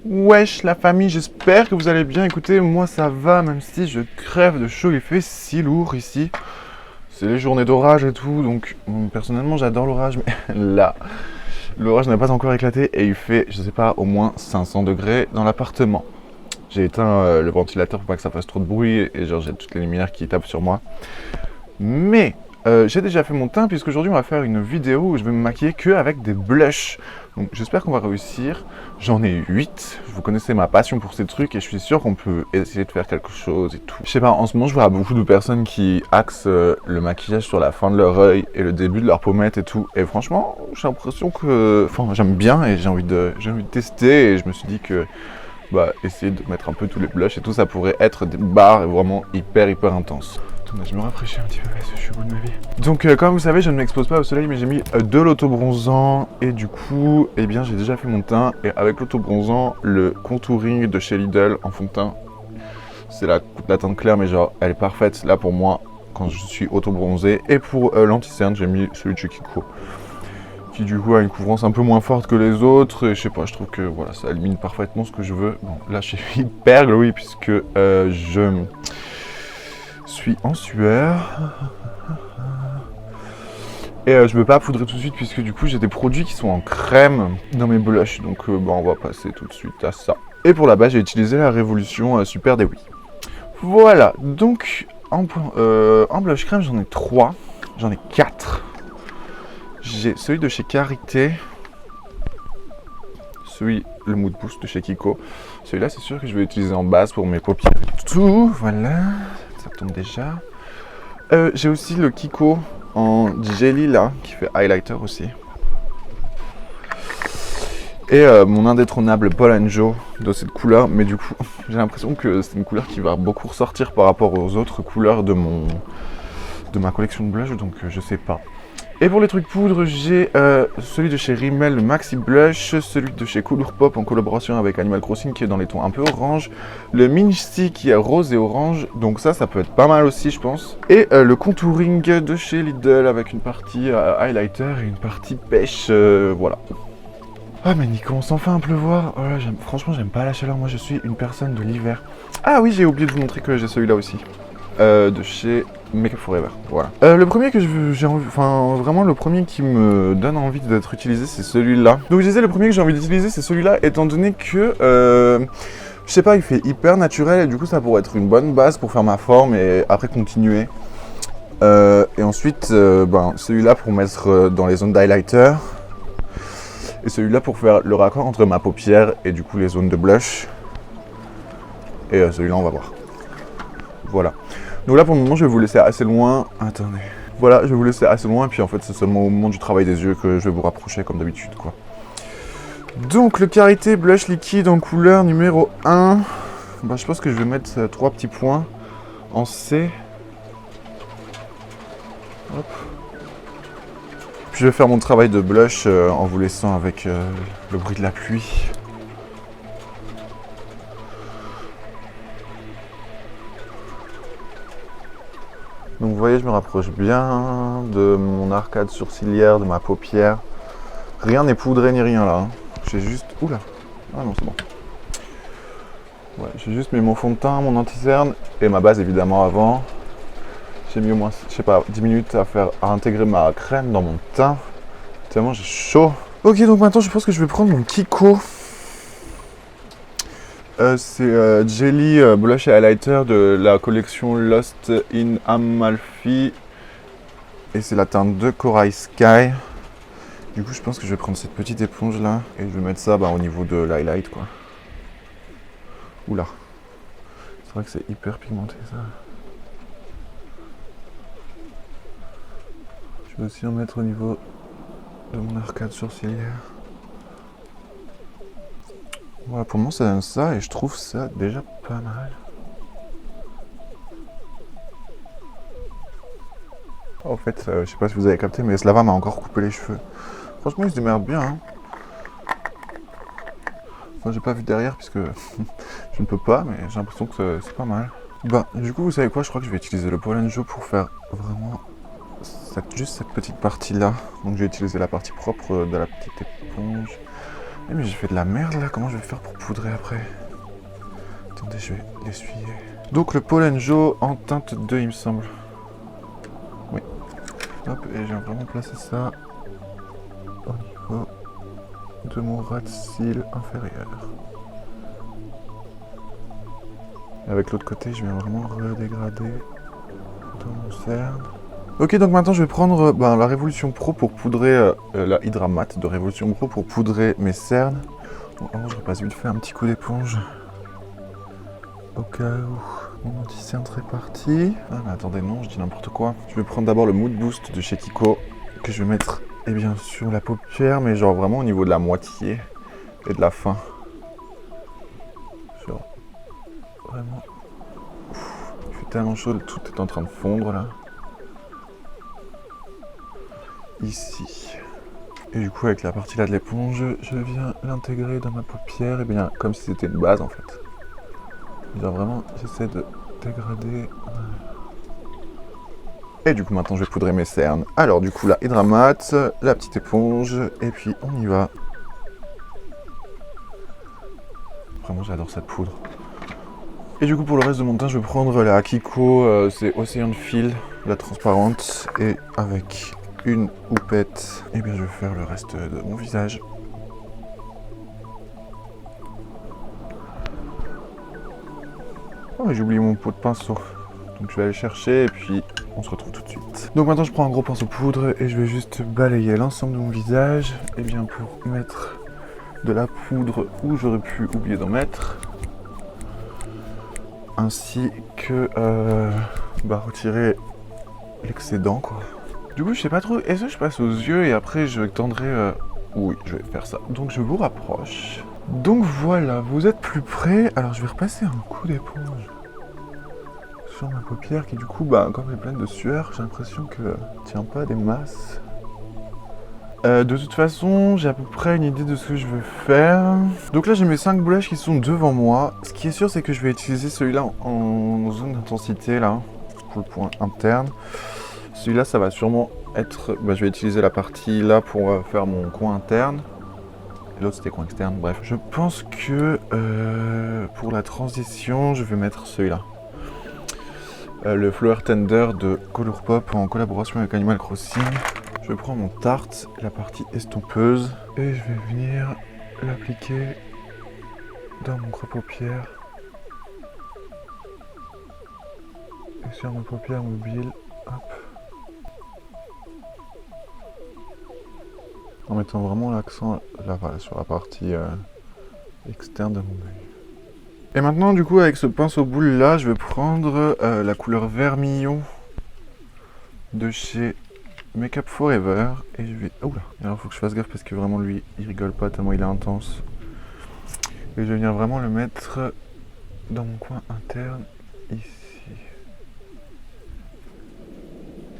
Wesh la famille, j'espère que vous allez bien. Écoutez, moi ça va, même si je crève de chaud, il fait si lourd ici. C'est les journées d'orage et tout, donc personnellement j'adore l'orage, mais là, l'orage n'a pas encore éclaté et il fait, je sais pas, au moins 500 degrés dans l'appartement. J'ai éteint le ventilateur pour pas que ça fasse trop de bruit et genre j'ai toutes les lumières qui tapent sur moi. Mais j'ai déjà fait mon teint puisqu'aujourd'hui on va faire une vidéo où je vais me maquiller que avec des blushs. Donc j'espère qu'on va réussir. J'en ai 8. Vous connaissez ma passion pour ces trucs et je suis sûr qu'on peut essayer de faire quelque chose et tout. Je sais pas, en ce moment je vois beaucoup de personnes qui axent le maquillage sur la fin de leur œil et le début de leur pommette et tout. Et franchement, j'ai l'impression que... Enfin, j'aime bien et j'ai envie de tester et je me suis dit que... Bah, essayer de mettre un peu tous les blushs et tout, ça pourrait être des barres vraiment hyper intenses. Attendez, je me rafraîchis un petit peu parce que je suis au bout de ma vie. Donc, comme vous savez, je ne m'expose pas au soleil, mais j'ai mis de l'autobronzant. Et du coup, eh bien, j'ai déjà fait mon teint. Et avec l'autobronzant, le contouring de chez Lidl en fond de teint, c'est la teinte claire, mais genre, elle est parfaite là pour moi quand je suis auto-bronzé. Et pour l'anti-cerne, j'ai mis celui de chez Kiko, qui du coup a une couvrance un peu moins forte que les autres, et je sais pas, je trouve que voilà, ça élimine parfaitement ce que je veux. Bon, là je suis hyper glowy puisque je suis en sueur. Et je veux pas poudrer tout de suite puisque du coup j'ai des produits qui sont en crème dans mes blushs, donc bon, on va passer tout de suite à ça. Et pour la base, j'ai utilisé la Révolution Super Dewy. Voilà, donc en blush crème j'en ai 3, j'en ai 4. J'ai celui de chez Karité, le Mood Boost de chez Kiko. Celui-là, c'est sûr que je vais utiliser en base pour mes paupières et tout. Voilà, ça tombe déjà. J'ai aussi le Kiko en jelly là, qui fait highlighter aussi. Et mon indétrônable Paul & Joe de cette couleur, mais du coup, j'ai l'impression que c'est une couleur qui va beaucoup ressortir par rapport aux autres couleurs de ma collection de blush, donc je sais pas. Et pour les trucs poudre, j'ai celui de chez Rimmel, le Maxi Blush, celui de chez Colourpop en collaboration avec Animal Crossing qui est dans les tons un peu orange, le Minty qui est rose et orange, donc ça peut être pas mal aussi je pense. Et le contouring de chez Lidl avec une partie highlighter et une partie pêche, voilà. Ah mais il commence enfin à pleuvoir, oh là, franchement j'aime pas la chaleur, moi je suis une personne de l'hiver. Ah oui, j'ai oublié de vous montrer que j'ai celui-là aussi. De chez Make Up Forever, voilà. Le premier que j'ai envie, enfin vraiment le premier qui me donne envie d'être utilisé, c'est celui-là. Donc je disais le premier que j'ai envie d'utiliser, c'est celui-là, étant donné que, je sais pas, il fait hyper naturel et du coup ça pourrait être une bonne base pour faire ma forme et après continuer. Et ensuite, celui-là pour mettre dans les zones d'highlighter. Et celui-là pour faire le raccord entre ma paupière et du coup les zones de blush. Et celui-là on va voir. Voilà. Donc là pour le moment je vais vous laisser assez loin. Attendez. Voilà, je vais vous laisser assez loin et puis en fait c'est seulement au moment du travail des yeux que je vais vous rapprocher comme d'habitude quoi. Donc le Karité Blush liquide en couleur numéro 1. Je pense que je vais mettre 3 petits points en C. Hop. Puis je vais faire mon travail de blush en vous laissant avec le bruit de la pluie. Donc vous voyez, je me rapproche bien de mon arcade sourcilière, de ma paupière. Rien n'est poudré ni rien là. Hein. J'ai juste... Oula. Ah non, c'est bon. Ouais, j'ai juste mis mon fond de teint, mon anti-cerne et ma base évidemment avant. J'ai mis au moins, je sais pas, 10 minutes à intégrer ma crème dans mon teint. Tellement j'ai chaud. Ok, donc maintenant je pense que je vais prendre mon Kiko. C'est Jelly Blush et Highlighter de la collection Lost in Amalfi. Et c'est la teinte de Corail Sky. Du coup, je pense que je vais prendre cette petite éponge là et je vais mettre ça au niveau de l'highlight quoi. Oula. C'est vrai que c'est hyper pigmenté ça. Je vais aussi en mettre au niveau de mon arcade sourcilière. Voilà, pour moi ça donne ça et je trouve ça déjà pas mal. Oh, en fait, je sais pas si vous avez capté, mais Slava m'a encore coupé les cheveux. Franchement, il se démerde bien. Hein. Enfin, j'ai pas vu derrière puisque je ne peux pas, mais j'ai l'impression que c'est pas mal. Du coup, vous savez quoi, je crois que je vais utiliser le Paul & Joe pour faire vraiment juste cette petite partie là. Donc, je vais utiliser la partie propre de la petite éponge. Eh, mais j'ai fait de la merde là, comment je vais faire pour poudrer après? Attendez, je vais l'essuyer. Donc le Pollen Joe en teinte 2 il me semble. Oui. Hop, et j'ai vraiment placé ça au niveau de mon ras de cils inférieur. Et avec l'autre côté, je viens vraiment redégrader dans mon cerne. Ok, donc maintenant je vais prendre la Révolution Pro pour poudrer, la Hydra Matte de Révolution Pro pour poudrer mes cernes. Bon, alors je repasse vite fait un petit coup d'éponge. Au cas où mon anti-cerne serait parti. Ah mais attendez, non, je dis n'importe quoi. Je vais prendre d'abord le Mood Boost de chez Kiko, que je vais mettre sur la paupière, mais genre vraiment au niveau de la moitié et de la fin. Genre, vraiment... il fait tellement chaud, tout est en train de fondre là. Ici. Et du coup avec la partie là de l'éponge, je viens l'intégrer dans ma paupière, et bien comme si c'était une base en fait. Genre vraiment, j'essaie de dégrader. Et du coup maintenant je vais poudrer mes cernes. Alors du coup la Hydra Matte, la petite éponge, et puis on y va. Vraiment j'adore cette poudre. Et du coup pour le reste de mon teint je vais prendre la Kiko, c'est Océan de Fil, la transparente, et avec une houppette, et bien je vais faire le reste de mon visage. Oh, j'ai oublié mon pot de pinceau. Donc je vais aller chercher et puis on se retrouve tout de suite. Donc maintenant je prends un gros pinceau poudre et je vais juste balayer l'ensemble de mon visage. Et bien pour mettre de la poudre où j'aurais pu oublier d'en mettre. Ainsi que retirer l'excédent quoi. Du coup je sais pas trop, est-ce que je passe aux yeux et après je tendrai... Oui, je vais faire ça. Donc je vous rapproche. Donc voilà, vous êtes plus près. Alors je vais repasser un coup d'éponge sur ma paupière qui du coup, comme elle est pleine de sueur, j'ai l'impression que tient pas des masses. De toute façon, j'ai à peu près une idée de ce que je veux faire. Donc là, j'ai mes 5 blushs qui sont devant moi. Ce qui est sûr, c'est que je vais utiliser celui-là en zone d'intensité, là, pour le point interne. Celui-là, ça va sûrement être... je vais utiliser la partie là pour faire mon coin interne. Et l'autre, c'était coin externe, bref. Je pense que pour la transition, je vais mettre celui-là. Le Flower Tender de Colourpop en collaboration avec Animal Crossing. Je prends mon Tarte, la partie estompeuse, et je vais venir l'appliquer dans mon creux paupière et sur ma paupière mobile. Hop. En mettant vraiment l'accent là, voilà, sur la partie externe de mon œil. Et maintenant, du coup, avec ce pinceau boule là, je vais prendre la couleur vermillon de chez Make Up Forever. Et je vais... Oula, alors il faut que je fasse gaffe parce que vraiment lui, il rigole pas tellement il est intense. Et je vais venir vraiment le mettre dans mon coin interne, ici.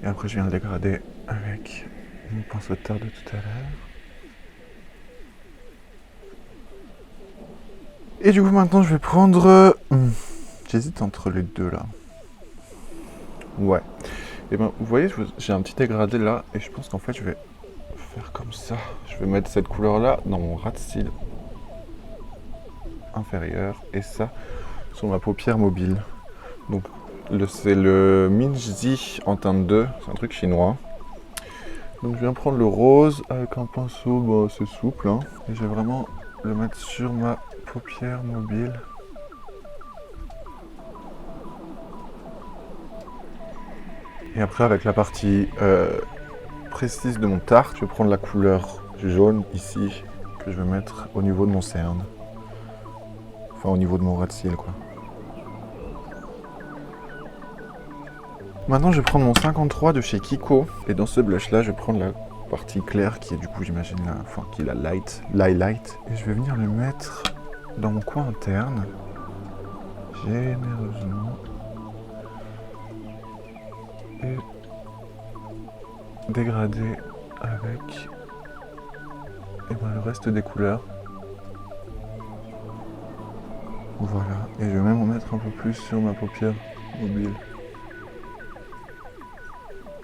Et après, je viens le dégrader avec mon pinceau de terre de tout à l'heure. Et du coup maintenant je vais prendre... J'hésite entre les deux là. Ouais. Et vous voyez, j'ai un petit dégradé là. Et je pense qu'en fait je vais faire comme ça. Je vais mettre cette couleur là dans mon ras de cils inférieur. Et ça sur ma paupière mobile. Donc c'est le Minji en teinte 2. C'est un truc chinois. Donc je viens prendre le rose avec un pinceau, c'est souple. Hein, et je vais vraiment le mettre sur ma paupière mobile. Et après avec la partie précise de mon Tarte, je vais prendre la couleur jaune ici, que je vais mettre au niveau de mon cerne. Enfin au niveau de mon ras de cils quoi. Maintenant je vais prendre mon 53 de chez Kiko. Et dans ce blush là, je vais prendre la partie claire qui est du coup j'imagine qui est la light. Et je vais venir le mettre dans mon coin interne, généreusement, et dégrader avec le reste des couleurs. Voilà, et je vais même en mettre un peu plus sur ma paupière mobile.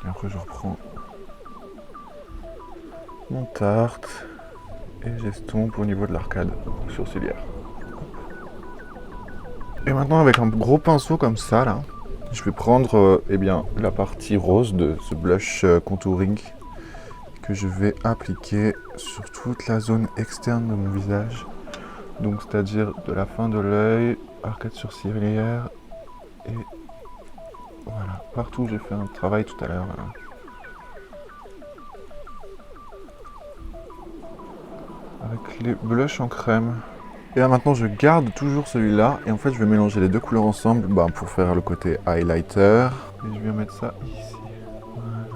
Et après je reprends mon Tarte Et j'estompe au niveau de l'arcade sourcilière. Et maintenant avec un gros pinceau comme ça là, je vais prendre eh bien, la partie rose de ce blush contouring que je vais appliquer sur toute la zone externe de mon visage. Donc c'est-à-dire de la fin de l'œil, arcade sourcilière et voilà, partout où j'ai fait un travail tout à l'heure. Voilà. Avec les blushs en crème. Et là maintenant je garde toujours celui-là et en fait je vais mélanger les deux couleurs ensemble pour faire le côté highlighter. Et je vais mettre ça ici. Voilà.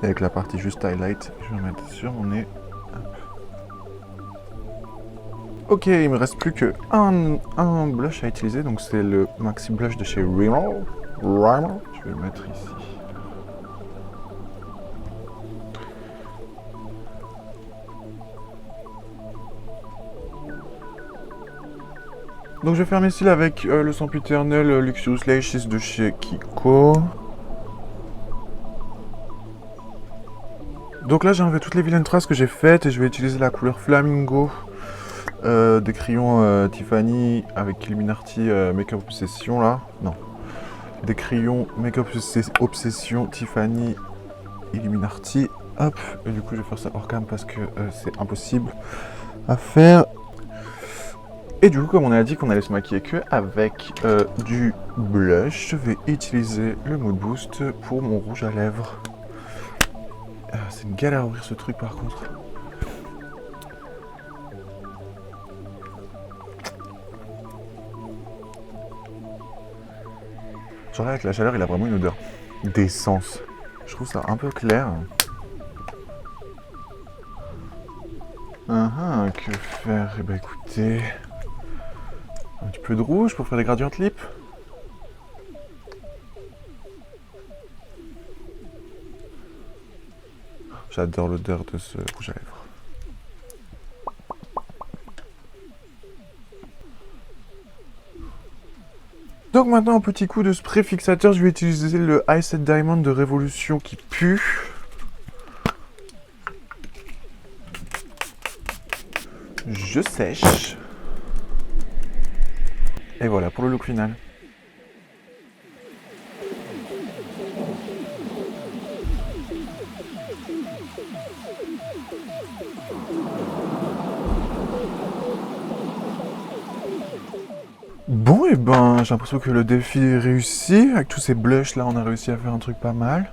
Et avec la partie juste highlight, je vais mettre sur mon nez. Hop. Ok, il me reste plus que un blush à utiliser, donc c'est le Maxi Blush de chez Rimmel. Je vais le mettre ici. Donc je vais faire mes cils avec le sempiternel Luxurious Lashes de chez Kiko. Donc là j'ai enlevé toutes les vilaines traces que j'ai faites et je vais utiliser la couleur Flamingo des crayons Tiffany avec Illuminati Makeup Obsession là. Non. Des crayons Makeup Obsession Tiffany Illuminati. Hop. Et du coup je vais faire ça hors cam parce que c'est impossible à faire. Et du coup, comme on a dit qu'on allait se maquiller que avec du blush, je vais utiliser le Mood Boost pour mon rouge à lèvres. C'est une galère à ouvrir ce truc par contre. Genre là, avec la chaleur, il a vraiment une odeur d'essence. Je trouve ça un peu clair. Que faire? Eh ben écoutez... Un petit peu de rouge pour faire des gradients lip. J'adore l'odeur de ce rouge à lèvres. Donc maintenant un petit coup de spray fixateur, je vais utiliser le Eye Set Diamond de Révolution qui pue. Je sèche. Et voilà pour le look final. Bon et ben j'ai l'impression que le défi est réussi. Avec tous ces blushs là on a réussi à faire un truc pas mal.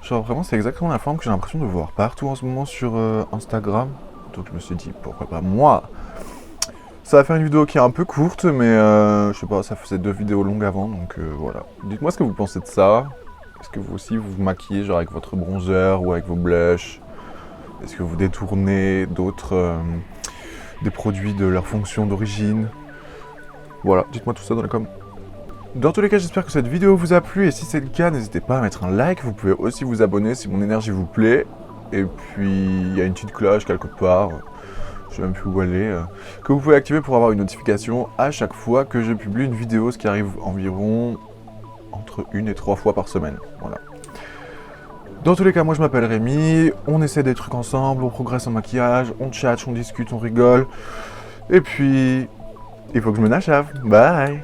Genre vraiment c'est exactement la forme que j'ai l'impression de voir partout en ce moment sur Instagram. Donc je me suis dit pourquoi pas moi. Ça va faire une vidéo qui est un peu courte, mais je sais pas, ça faisait 2 vidéos longues avant, donc voilà. Dites-moi ce que vous pensez de ça. Est-ce que vous aussi vous vous maquillez genre avec votre bronzer ou avec vos blushs? Est-ce que vous détournez d'autres des produits de leur fonction d'origine? Voilà, dites-moi tout ça dans les commentaires. Dans tous les cas, j'espère que cette vidéo vous a plu, et si c'est le cas, n'hésitez pas à mettre un like. Vous pouvez aussi vous abonner si mon énergie vous plaît. Et puis, il y a une petite cloche quelque part. Je sais même plus où elle est, que vous pouvez activer pour avoir une notification à chaque fois que je publie une vidéo, ce qui arrive environ entre 1 et 3 fois par semaine. Voilà. Dans tous les cas, moi je m'appelle Rémi, on essaie des trucs ensemble, on progresse en maquillage, on tchatche, on discute, on rigole. Et puis, il faut que je me nachave. Bye!